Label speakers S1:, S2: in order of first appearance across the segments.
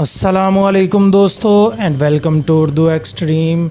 S1: अस्सलामुअलैकुम दोस्तों and welcome to Urdu Extreme.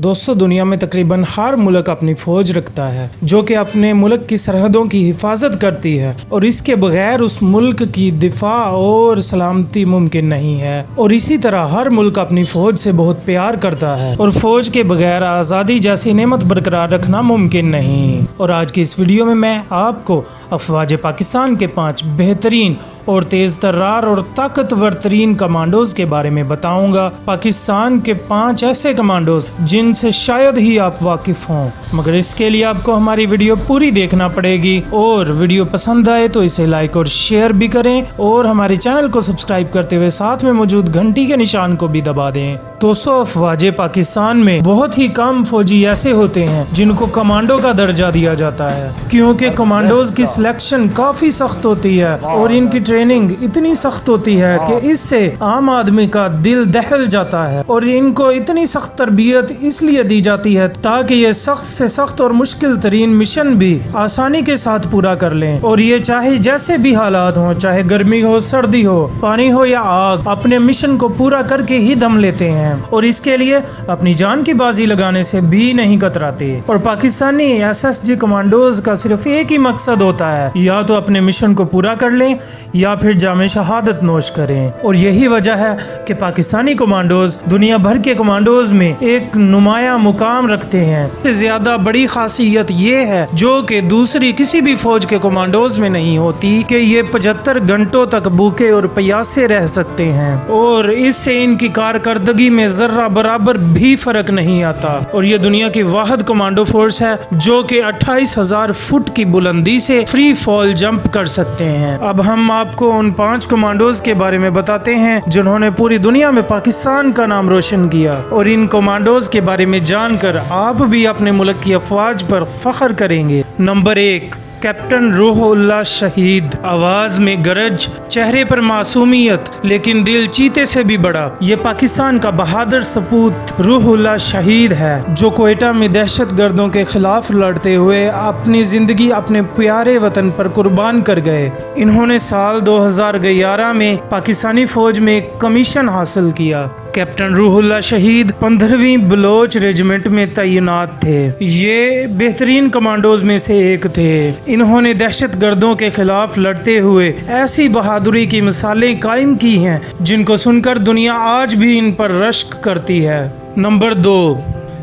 S1: दोस्तों, दुनिया में तकरीबन हर मुल्क अपनी फ़ौज रखता है जो कि अपने मुल्क की सरहदों की हिफाजत करती है और इसके बगैर उस मुल्क की दिफा और सलामती मुमकिन नहीं है। और इसी तरह हर मुल्क अपनी फ़ौज से बहुत प्यार करता है और फ़ौज के बगैर आज़ादी जैसी नेमत बरकरार रखना मुमकिन नहीं। और आज की इस वीडियो में मैं आपको अफवाज पाकिस्तान के 5 बेहतरीन और तेज़ तर्रार और ताकतवर तरीन कमांडोज के बारे में बताऊंगा। पाकिस्तान के 5 ऐसे कमांडोज जिनसे शायद ही आप वाकिफ हों, मगर इसके लिए आपको हमारी वीडियो पूरी देखना पड़ेगी। और वीडियो पसंद आए तो इसे लाइक और शेयर भी करें और हमारे चैनल को सब्सक्राइब करते हुए साथ में मौजूद घंटी के निशान को भी दबा दें। दोस्तों, अफवाज पाकिस्तान में बहुत ही कम फौजी ऐसे होते हैं जिनको कमांडो का दर्जा दिया जाता है, क्योंकि कमांडोज की सिलेक्शन काफी सख्त होती है और इनकी ट्रेनिंग इतनी सख्त होती है कि इससे आम आदमी का दिल दहल जाता है। और इनको इतनी सख्त तरबियत इसलिए दी जाती है ताकि ये सख्त से सख्त और मुश्किल तरीन मिशन भी आसानी के साथ पूरा कर लें। और ये चाहे जैसे भी हालात हों, चाहे गर्मी हो, सर्दी हो, पानी हो या आग, अपने मिशन को पूरा करके ही दम लेते हैं और इसके लिए अपनी जान की बाजी लगाने से भी नहीं कतराते। और पाकिस्तानी एसएसजी कमांडोज का सिर्फ एक ही मकसद होता है, या तो अपने मिशन को पूरा कर लें या फिर जामे शहादत नोश करें। और यही वजह है कि पाकिस्तानी कमांडोज दुनिया भर के कमांडोज में एक नुमाया मुकाम रखते हैं। इससे ज्यादा बड़ी खासियत ये है जो कि दूसरी किसी भी फौज के कमांडोज में नहीं होती कि ये 75 घंटों तक भूखे और प्यासे रह सकते हैं और इससे इनकी कारकर्दगी में जर्रा बराबर भी फर्क नहीं आता। और ये दुनिया की वाहिद कमांडो फोर्स है जो कि 28,000 फुट की बुलंदी से फ्री फॉल जंप कर सकते हैं। अब हम आपको उन 5 कमांडोज के बारे में बताते हैं जिन्होंने पूरी दुनिया में पाकिस्तान का नाम रोशन किया। और इन कमांडोज के बारे में जानकर आप भी अपने मुल्क की अफवाज पर फख्र करेंगे। नंबर 1, कैप्टन रूहुल्लाह शहीद। आवाज में गरज, चेहरे पर मासूमियत, लेकिन दिल चीते से भी बड़ा। ये पाकिस्तान का बहादुर सपूत रूहुल्लाह शहीद है जो क्वेटा में दहशत गर्दों के खिलाफ लड़ते हुए अपनी जिंदगी अपने प्यारे वतन पर कुर्बान कर गए। इन्होंने साल 2011 में पाकिस्तानी फौज में कमीशन हासिल किया। कैप्टन रूहुल्लाह शहीद 15वीं बलोच रेजिमेंट में तैनात थे। ये बेहतरीन कमांडोज में से एक थे। इन्होंने दहशत गर्दों के खिलाफ लड़ते हुए ऐसी बहादुरी की मिसालें कायम की हैं जिनको सुनकर दुनिया आज भी इन पर रश्क करती है। नंबर 2,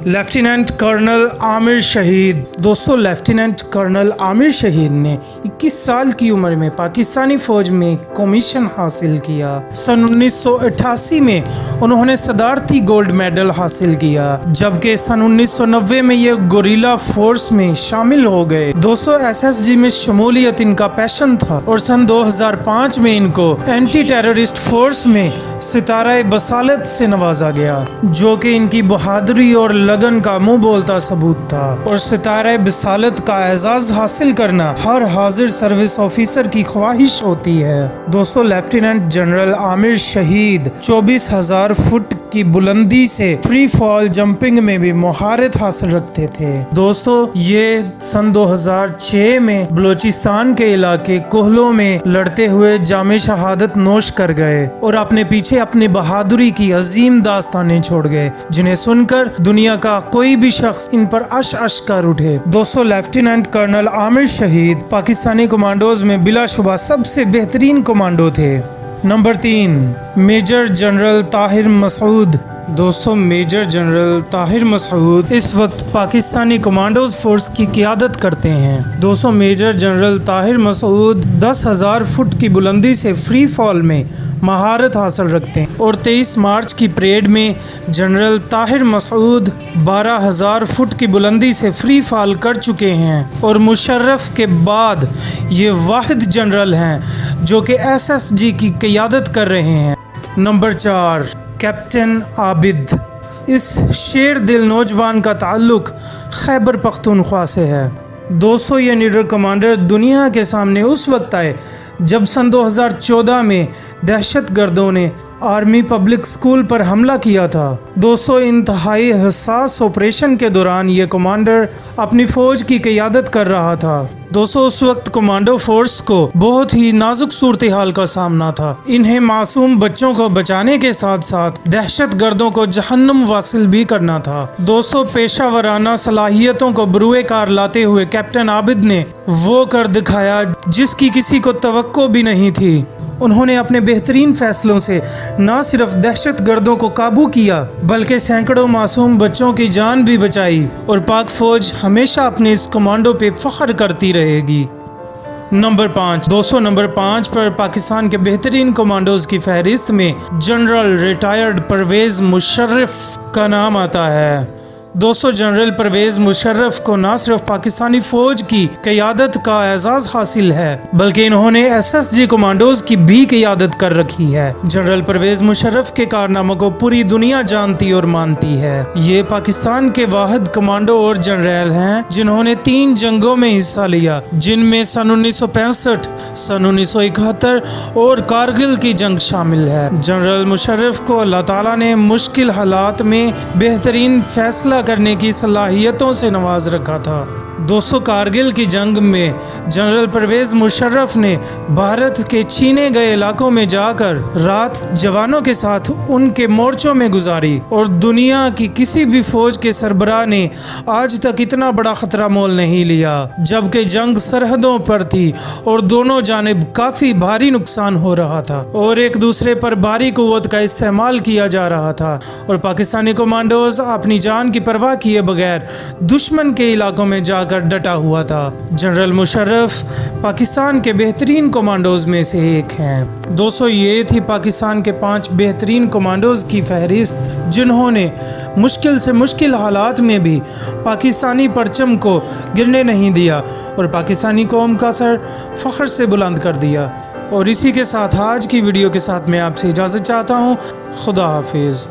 S1: लेफ्टिनेंट कर्नल आमिर शहीद। दोस्तों, लेफ्टिनेंट कर्नल आमिर शहीद ने 21 साल की उम्र में पाकिस्तानी फौज में कमीशन हासिल किया। सन 1988 में उन्होंने सदारती गोल्ड मेडल हासिल किया, जबकि सन 1990 में ये गोरिल्ला फोर्स में शामिल हो गए। दोस्तों, एसएसजी में शमूलियत इनका पैशन था और सन 2005 में इनको एंटी टेररिस्ट फोर्स में सितारा बसालत से नवाजा गया, जो कि इनकी बहादुरी और लगन का मुंह बोलता सबूत था। और सितारा बसालत का एजाज हासिल करना हर हाजिर सर्विस ऑफिसर की ख्वाहिश होती है। दोस्तों, लेफ्टिनेंट जनरल आमिर शहीद 24,000 फुट की बुलंदी से फ्री फॉल जंपिंग में भी महारत हासिल रखते थे। दोस्तों, ये सन 2006 में बलोचिस्तान के इलाके कोहलों में लड़ते हुए जामे शहादत नोश कर गए और अपने पीछे अपनी बहादुरी की अजीम दास्तानें छोड़ गए, जिन्हें सुनकर दुनिया का कोई भी शख्स इन पर अश कर उठे। दोस्तों, लेफ्टिनेंट कर्नल आमिर शहीद पाकिस्तानी कमांडोज में बिलाशुबा सबसे बेहतरीन कमांडो थे। Number 3, major general Tahir Masood. दोस्तों, मेजर जनरल ताहिर मसूद इस वक्त पाकिस्तानी कमांडोज फोर्स की क़ियादत करते हैं। दोस्तों, major general Tahir Masood 10,000 foot की बुलंदी से फ्री फॉल में महारत हासिल रखते हैं और 23 मार्च की परेड में जनरल ताहिर मसूद 12,000 फुट की बुलंदी से फ्री फॉल कर चुके हैं और मुशर्रफ के बाद ये वाहिद जनरल हैं जो कि एसएसजी की क़ियादत कर रहे हैं। Number 4, captain Abid. इस शेर दिल नौजवान का ताल्लुक खैबर पख्तूनख्वा से है। दोस्तों, ये निडर कमांडर दुनिया के सामने उस वक्त आए जब सन 2014 में दहशत गर्दों ने आर्मी पब्लिक स्कूल पर हमला किया था। दोस्तों, इंतहाई हसास ऑपरेशन के दौरान ये कमांडर अपनी फौज की क़यादत कर रहा था। दोस्तों, उस वक्त कमांडो फोर्स को बहुत ही नाजुक सूरत हाल का सामना था। इन्हें मासूम बच्चों को बचाने के साथ साथ दहशत गर्दों को जहन्नुम वासिल भी करना था। दोस्तों, पेशा वराना सलाहियतों को बरूए कार लाते हुए कैप्टन आबिद ने वो कर दिखाया जिसकी किसी को तवक्को भी नहीं थी। उन्होंने अपने बेहतरीन फैसलों से न सिर्फ दहशत गर्दों को काबू किया बल्कि सैकड़ों मासूम बच्चों की जान भी बचाई और पाक फौज हमेशा अपने इस कमांडो पे फख्र करती रहेगी। नंबर 5। दोस्तों, नंबर 5 पर पाकिस्तान के बेहतरीन कमांडोज की फहरिस्त में जनरल रिटायर्ड परवेज मुशर्रफ का नाम आता है। दोस्तों, जनरल परवेज मुशर्रफ को न सिर्फ पाकिस्तानी फौज की क़यादत का एजाज़ हासिल है बल्कि इन्होंने SSG कमांडोज की भी क़यादत कर रखी है। जनरल परवेज मुशर्रफ के कारनामों को पूरी दुनिया जानती और मानती है। ये पाकिस्तान के वाहिद कमांडो और जनरल हैं जिन्होंने 3 जंगों में हिस्सा लिया, जिनमें सन 1965, सन 1971 और कारगिल की जंग शामिल है। जनरल मुशर्रफ को अल्लाह ताला ने मुश्किल हालात में बेहतरीन फैसला करने की सलाहियतों से नवाज रखा था। दोस्तों, कारगिल की जंग में जनरल परवेज मुशर्रफ ने भारत के छीने गए इलाकों में जाकर रात जवानों के साथ उनके मोर्चों में गुजारी और दुनिया की किसी भी फौज के सरबराह ने आज तक इतना बड़ा खतरा मोल नहीं लिया, जबकि जंग सरहदों पर थी और दोनों जानिब काफी भारी नुकसान हो रहा था और एक दूसरे पर भारी कुव्वत का इस्तेमाल किया जा रहा था और पाकिस्तानी कमांडोज अपनी जान की परवाह किए बगैर दुश्मन के इलाकों में जाकर डटा हुआ था। जनरल मुशर्रफ पाकिस्तान के बेहतरीन कमांडोज में से एक हैं। दोस्तों, ये थी पाकिस्तान के 5 बेहतरीन कमांडोज की फहरिस्त जिन्होंने मुश्किल से मुश्किल हालात में भी पाकिस्तानी परचम को गिरने नहीं दिया और पाकिस्तानी कौम का सर फख्र से बुलंद कर दिया। और इसी के साथ आज की वीडियो के साथ मैं आपसे इजाज़त चाहता हूँ। खुदा हाफिज़।